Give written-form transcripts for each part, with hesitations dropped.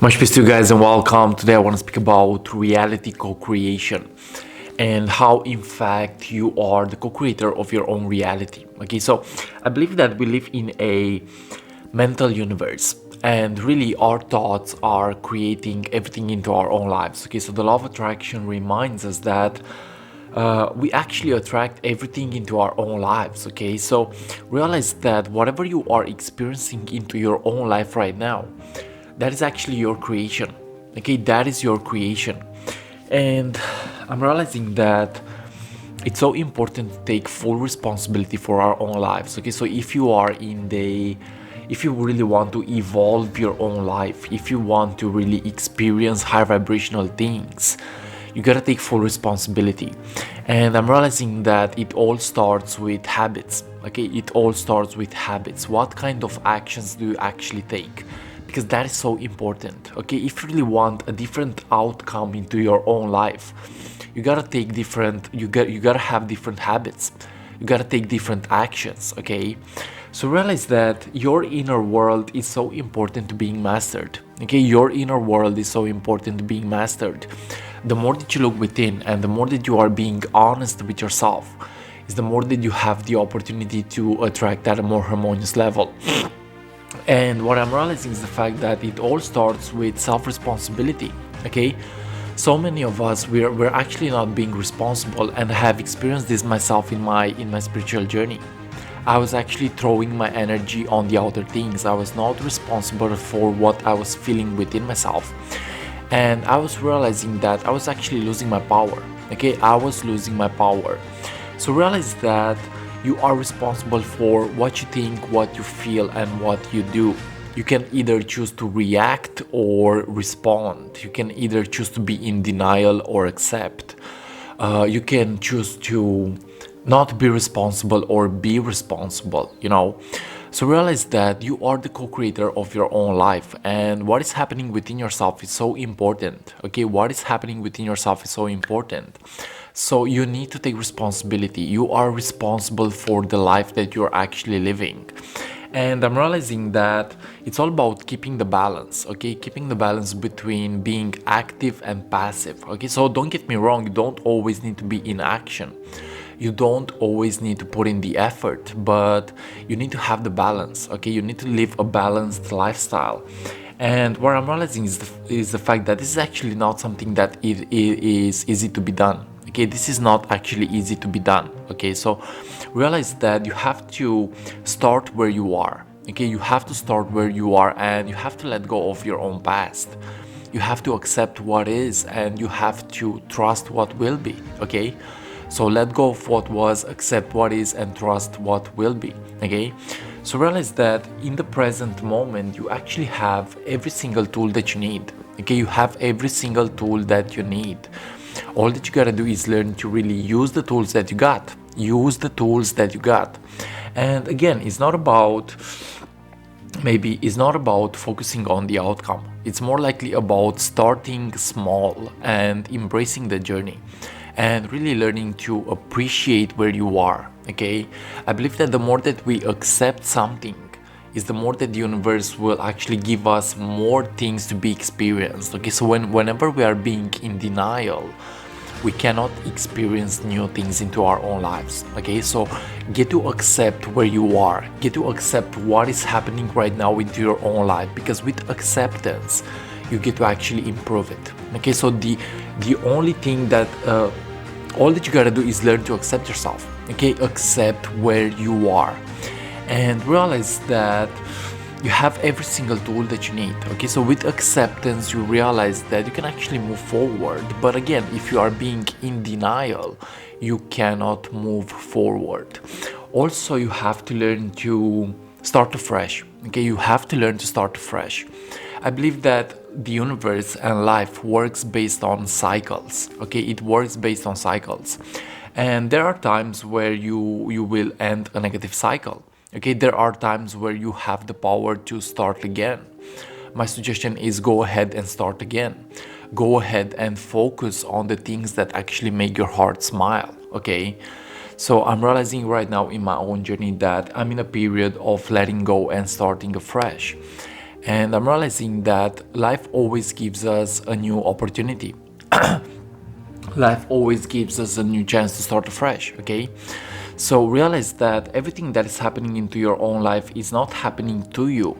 Much peace to you guys and welcome. Today I want to speak about reality co-creation and how in fact you are the co-creator of your own reality. Okay, so I believe that we live in a mental universe and really our thoughts are creating everything into our own lives. Okay, so the law of attraction reminds us that we actually attract everything into our own lives. Okay, so realize that whatever you are experiencing into your own life right now, that is actually your creation. Okay, that is your creation. And I'm realizing that it's so important to take full responsibility for our own lives. Okay, so if you really want to evolve your own life, if you want to really experience high vibrational things, you gotta take full responsibility. And I'm realizing that it all starts with habits. Okay, it all starts with habits. What kind of actions do you actually take? Because that is so important. Okay, if you really want a different outcome into your own life, you gotta take different you gotta have different habits, you gotta take different actions. Okay, so realize that your inner world is so important to being mastered. Okay, your inner world is so important to being mastered. The more that you look within and the more that you are being honest with yourself, is the more that you have the opportunity to attract at a more harmonious level. And what I'm realizing is the fact that it all starts with self-responsibility. Okay, so many of us we're actually not being responsible, and I have experienced this myself in my spiritual journey. I was actually throwing my energy on the outer things. I was not responsible for what I was feeling within myself, and I was realizing that I was actually losing my power. Okay, I was losing my power. So realize that you are responsible for what you think, what you feel, and what you do. You can either choose to react or respond. You can either choose to be in denial or accept. You can choose to not be responsible or be responsible. So realize that you are the co-creator of your own life, and what is happening within yourself is so important. Okay, what is happening within yourself is so important. So you need to take responsibility. You are responsible for the life that you're actually living. And I'm realizing that it's all about keeping the balance. Okay, keeping the balance between being active and passive. Okay, so don't get me wrong, you don't always need to be in action. You don't always need to put in the effort, but you need to have the balance. Okay, you need to live a balanced lifestyle. And what I'm realizing is the fact that this is actually not something that it is easy to be done. Okay, this is not actually easy to be done. Okay, so realize that you have to start where you are. Okay, you have to start where you are, and you have to let go of your own past. You have to accept what is, and you have to trust what will be. Okay, so let go of what was, accept what is, and trust what will be. Okay, so realize that in the present moment you actually have every single tool that you need. Okay, you have every single tool that you need. All that you gotta do is learn to really use the tools that you got. Use the tools that you got. And again, it's not about focusing on the outcome. It's more likely about starting small and embracing the journey and really learning to appreciate where you are. Okay, I believe that the more that we accept something is the more that the universe will actually give us more things to be experienced. Okay, so whenever we are being in denial, we cannot experience new things into our own lives. Okay, so get to accept where you are, get to accept what is happening right now into your own life, because with acceptance you get to actually improve it. Okay, so the only thing that all that you gotta do is learn to accept yourself. Okay, accept where you are and realize that you have every single tool that you need. Okay, so with acceptance you realize that you can actually move forward, but again, if you are being in denial, you cannot move forward. Also, you have to learn to start afresh. Okay, you have to learn to start afresh. I believe that the universe and life works based on cycles. Okay, it works based on cycles, and there are times where you will end a negative cycle. Okay, there are times where you have the power to start again. My suggestion is go ahead and start again. Go ahead and focus on the things that actually make your heart smile. Okay, so I'm realizing right now in my own journey that I'm in a period of letting go and starting afresh. And I'm realizing that life always gives us a new opportunity. Life always gives us a new chance to start afresh, okay? So realize that everything that is happening into your own life is not happening to you,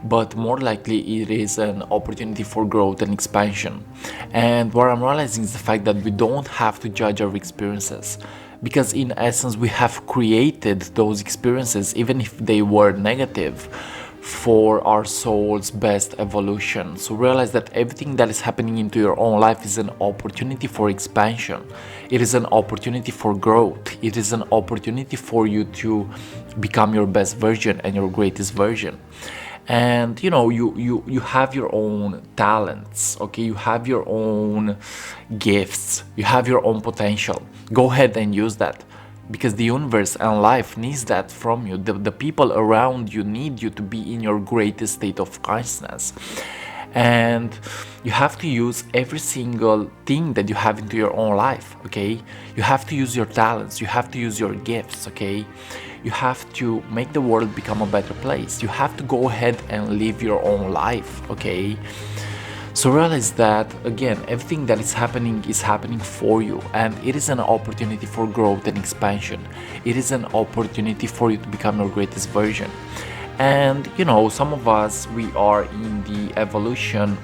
but more likely it is an opportunity for growth and expansion. And what I'm realizing is the fact that we don't have to judge our experiences, because in essence we have created those experiences, even if they were negative, for our soul's best evolution. So realize that everything that is happening into your own life is an opportunity for expansion. It is an opportunity for growth. It is an opportunity for you to become your best version and your greatest version. And you have your own talents, okay? You have your own gifts, you have your own potential. Go ahead and use that, because the universe and life needs that from you. The people around you need you to be in your greatest state of consciousness. And you have to use every single thing that you have into your own life, okay? You have to use your talents, you have to use your gifts, okay? You have to make the world become a better place. You have to go ahead and live your own life, okay? So realize that, again, everything that is happening for you, and it is an opportunity for growth and expansion. It is an opportunity for you to become your greatest version. And some of us, we are in the evolution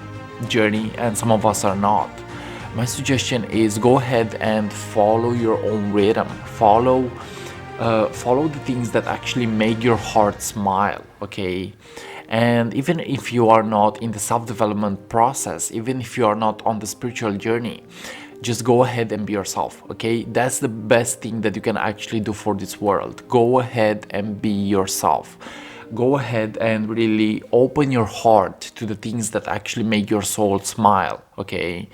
journey and some of us are not. My suggestion is go ahead and follow your own rhythm. Follow the things that actually make your heart smile, okay? And even if you are not in the self-development process, even if you are not on the spiritual journey, just go ahead and be yourself, okay? That's the best thing that you can actually do for this world. Go ahead and be yourself. Go ahead and really open your heart to the things that actually make your soul smile, okay?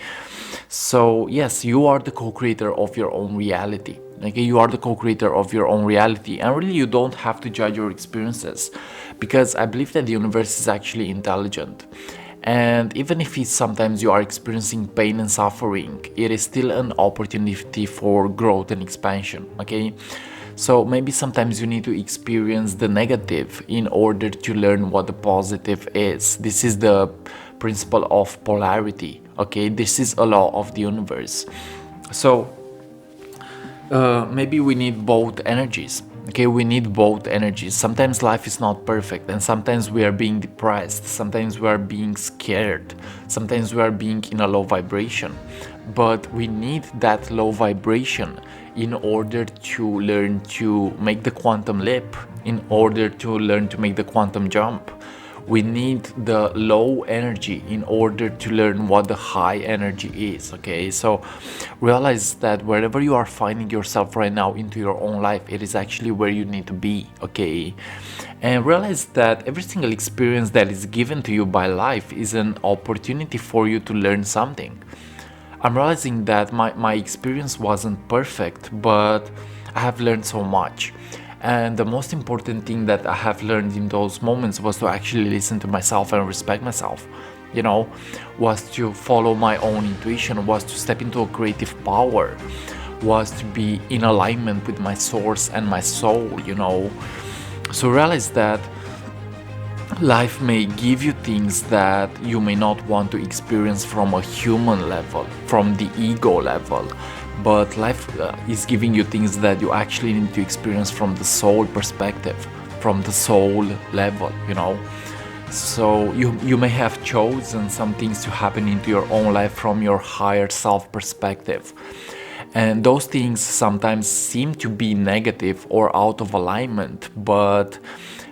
So yes, you are the co-creator of your own reality. Okay, you are the co-creator of your own reality, and really you don't have to judge your experiences, because I believe that the universe is actually intelligent. And even if sometimes you are experiencing pain and suffering, it is still an opportunity for growth and expansion, okay? So maybe sometimes you need to experience the negative in order to learn what the positive is. This is the principle of polarity, okay? This is a law of the universe. So maybe we need both energies, okay? We need both energies. Sometimes life is not perfect, and sometimes we are being depressed, sometimes we are being scared, sometimes we are being in a low vibration, but we need that low vibration in order to learn to make the quantum leap, in order to learn to make the quantum jump. We need the low energy in order to learn what the high energy is, okay? So realize that wherever you are finding yourself right now into your own life, it is actually where you need to be, okay? And realize that every single experience that is given to you by life is an opportunity for you to learn something. I'm realizing that my experience wasn't perfect, but I have learned so much. And the most important thing that I have learned in those moments was to actually listen to myself and respect myself, was to follow my own intuition, was to step into a creative power, was to be in alignment with my source and my soul. So realize that life may give you things that you may not want to experience from a human level, from the ego level, but life is giving you things that you actually need to experience from the soul perspective, from the soul level. So you may have chosen some things to happen into your own life from your higher self perspective, and those things sometimes seem to be negative or out of alignment, but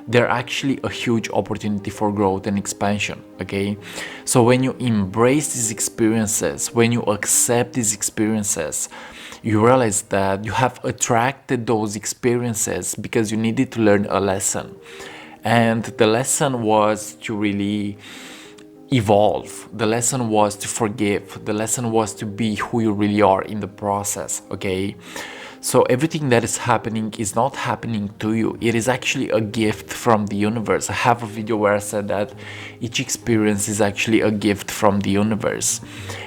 they're actually a huge opportunity for growth and expansion, okay? So when you embrace these experiences, when you accept these experiences, you realize that you have attracted those experiences because you needed to learn a lesson. And the lesson was to really evolve. The lesson was to forgive. The lesson was to be who you really are in the process, okay? So everything that is happening is not happening to you. It is actually a gift from the universe. I have a video where I said that each experience is actually a gift from the universe.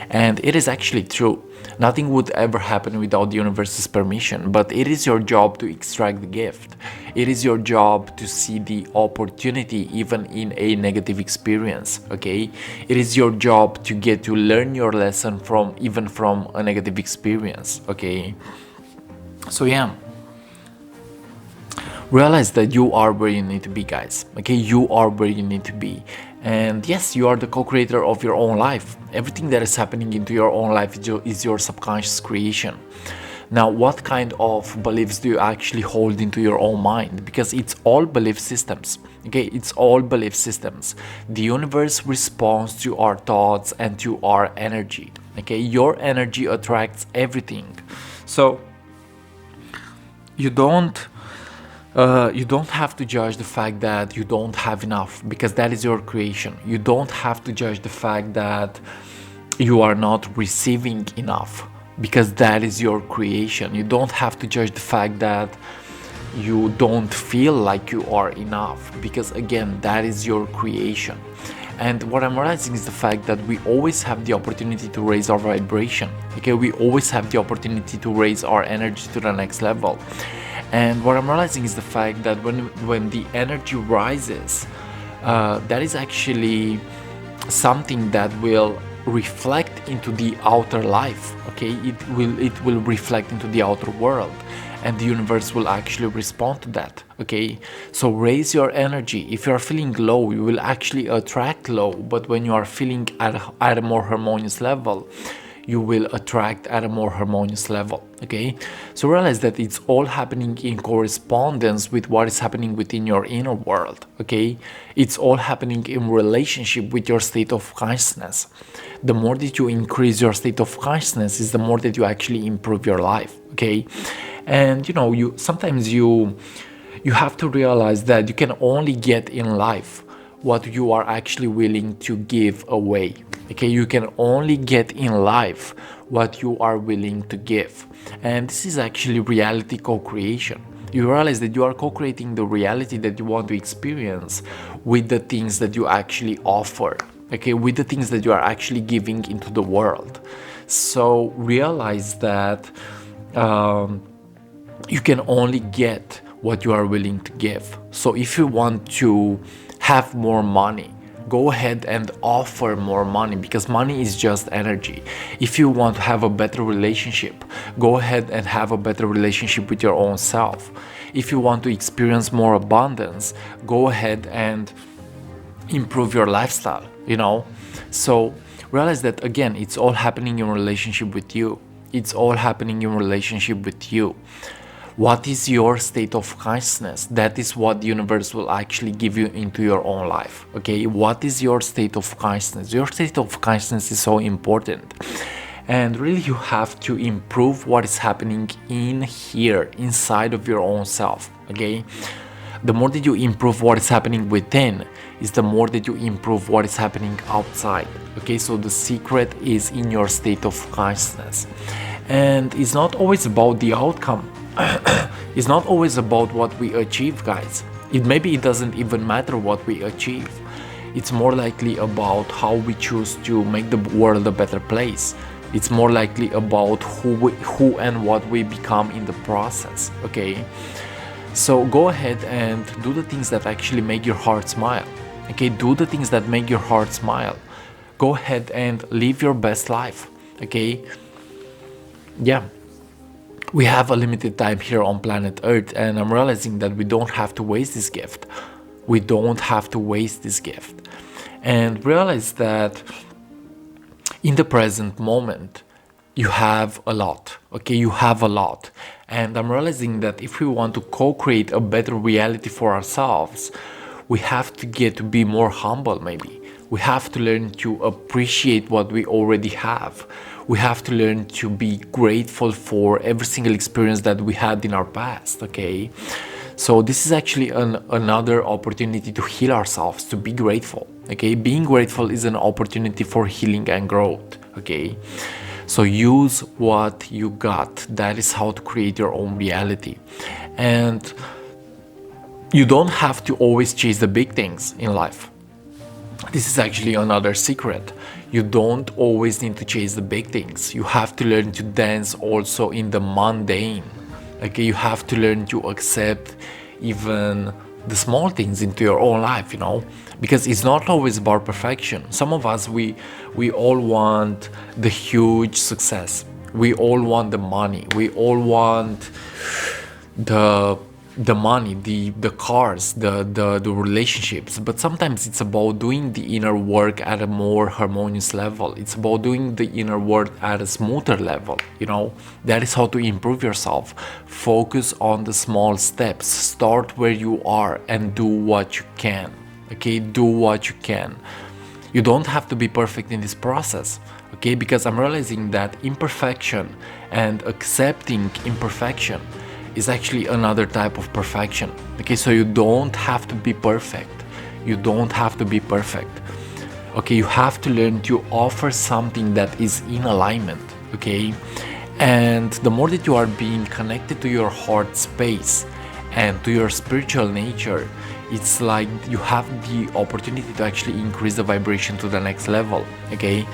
And it is actually true. Nothing would ever happen without the universe's permission, but it is your job to extract the gift. It is your job to see the opportunity even in a negative experience, okay? It is your job to get to learn your lesson from even from a negative experience, okay? So yeah, realize that you are where you need to be, guys, okay? You are where you need to be. And yes, you are the co-creator of your own life. Everything that is happening into your own life is your subconscious creation. Now, what kind of beliefs do you actually hold into your own mind? Because it's all belief systems, okay? It's all belief systems. The universe responds to our thoughts and to our energy, okay? Your energy attracts everything. So you don't have to judge the fact that you don't have enough, because that is your creation. You don't have to judge the fact that you are not receiving enough, because that is your creation. You don't have to judge the fact that you don't feel like you are enough, because again, that is your creation. And what I'm realizing is the fact that we always have the opportunity to raise our vibration, okay? We always have the opportunity to raise our energy to the next level. And what I'm realizing is the fact that when the energy rises, that is actually something that will reflect into the outer life, okay? It will reflect into the outer world, and the universe will actually respond to that, okay? So raise your energy. If you are feeling low, you will actually attract low, but when you are feeling at a more harmonious level, you will attract at a more harmonious level, okay? So realize that it's all happening in correspondence with what is happening within your inner world, okay? It's all happening in relationship with your state of consciousness. The more that you increase your state of consciousness is the more that you actually improve your life, okay? And you know, sometimes you have to realize that you can only get in life what you are actually willing to give away, okay? You can only get in life what you are willing to give. And this is actually reality co-creation. You realize that you are co-creating the reality that you want to experience with the things that you actually offer, okay? With the things that you are actually giving into the world. So realize that you can only get what you are willing to give. So if you want to have more money, go ahead and offer more money, because money is just energy. If you want to have a better relationship, go ahead and have a better relationship with your own self. If you want to experience more abundance, go ahead and improve your lifestyle, you know? So realize that again, it's all happening in relationship with you. It's all happening in relationship with you. What is your state of consciousness? That is what the universe will actually give you into your own life, okay? What is your state of consciousness? Your state of consciousness is so important. And really you have to improve what is happening in here, inside of your own self, okay? The more that you improve what is happening within, is the more that you improve what is happening outside, okay? So the secret is in your state of consciousness. And it's not always about the outcome. It's not always about what we achieve, guys. Maybe it doesn't even matter what we achieve. It's more likely about how we choose to make the world a better place. It's more likely about who and what we become in the process, okay? So go ahead and do the things that actually make your heart smile, okay? Do the things that make your heart smile. Go ahead and live your best life, okay? Yeah. We have a limited time here on planet Earth, and I'm realizing that we don't have to waste this gift. We don't have to waste this gift. And realize that in the present moment, you have a lot, okay? You have a lot. And I'm realizing that if we want to co-create a better reality for ourselves, we have to get to be more humble, maybe. We have to learn to appreciate what we already have. We have to learn to be grateful for every single experience that we had in our past, okay? So this is actually another opportunity to heal ourselves, to be grateful, okay? Being grateful is an opportunity for healing and growth, okay? So use what you got. That is how to create your own reality. And you don't have to always chase the big things in life. This is actually another secret. You don't always need to chase the big things. You have to learn to dance also in the mundane. Okay, you have to learn to accept even the small things into your own life, because it's not always about perfection. Some of us, we all want the huge success. We all want the money. We all want the money, the cars, the relationships. But sometimes it's about doing the inner work at a more harmonious level. It's about doing the inner work at a smoother level. That is how to improve yourself. Focus on the small steps. Start where you are and do what you can. Okay, do what you can. You don't have to be perfect in this process. Okay, because I'm realizing that imperfection and accepting imperfection is actually another type of perfection. Okay, so you don't have to be perfect. You don't have to be perfect. Okay, you have to learn to offer something that is in alignment. Okay, and the more that you are being connected to your heart space and to your spiritual nature, it's like you have the opportunity to actually increase the vibration to the next level. Okay,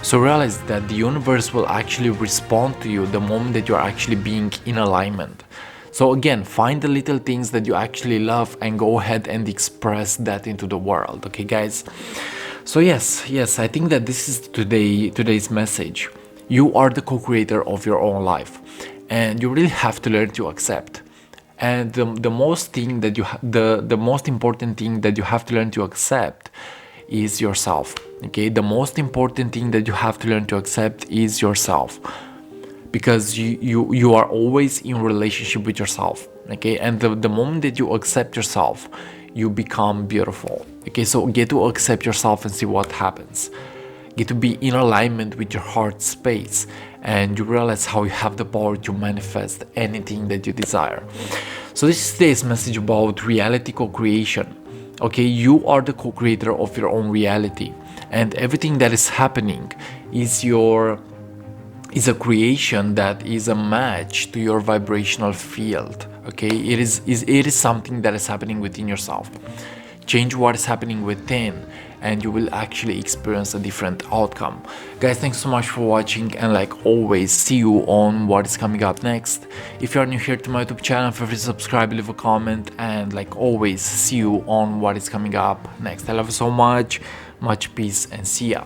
so realize that the universe will actually respond to you the moment that you're actually being in alignment. So again, find the little things that you actually love and go ahead and express that into the world. Okay, guys? So yes, I think that this is today's message. You are the co-creator of your own life, and you really have to learn to accept. And the most important thing that you have to learn to accept is yourself. Okay, the most important thing that you have to learn to accept is yourself, because you are always in relationship with yourself. Okay, and the moment that you accept yourself, you become beautiful. Okay, so get to accept yourself and see what happens. Get to be in alignment with your heart space, and you realize how you have the power to manifest anything that you desire. So this is today's message about reality co-creation. Okay, you are the co-creator of your own reality, and everything that is happening is a creation that is a match to your vibrational field. Okay, it is something that is happening within yourself. Change what is happening within, and you will actually experience a different outcome. Guys, thanks so much for watching, and like always, see you on what is coming up next. If you are new here to my YouTube channel, feel free to subscribe, leave a comment, and like always, see you on what is coming up next. I love you so much, much peace, and see ya.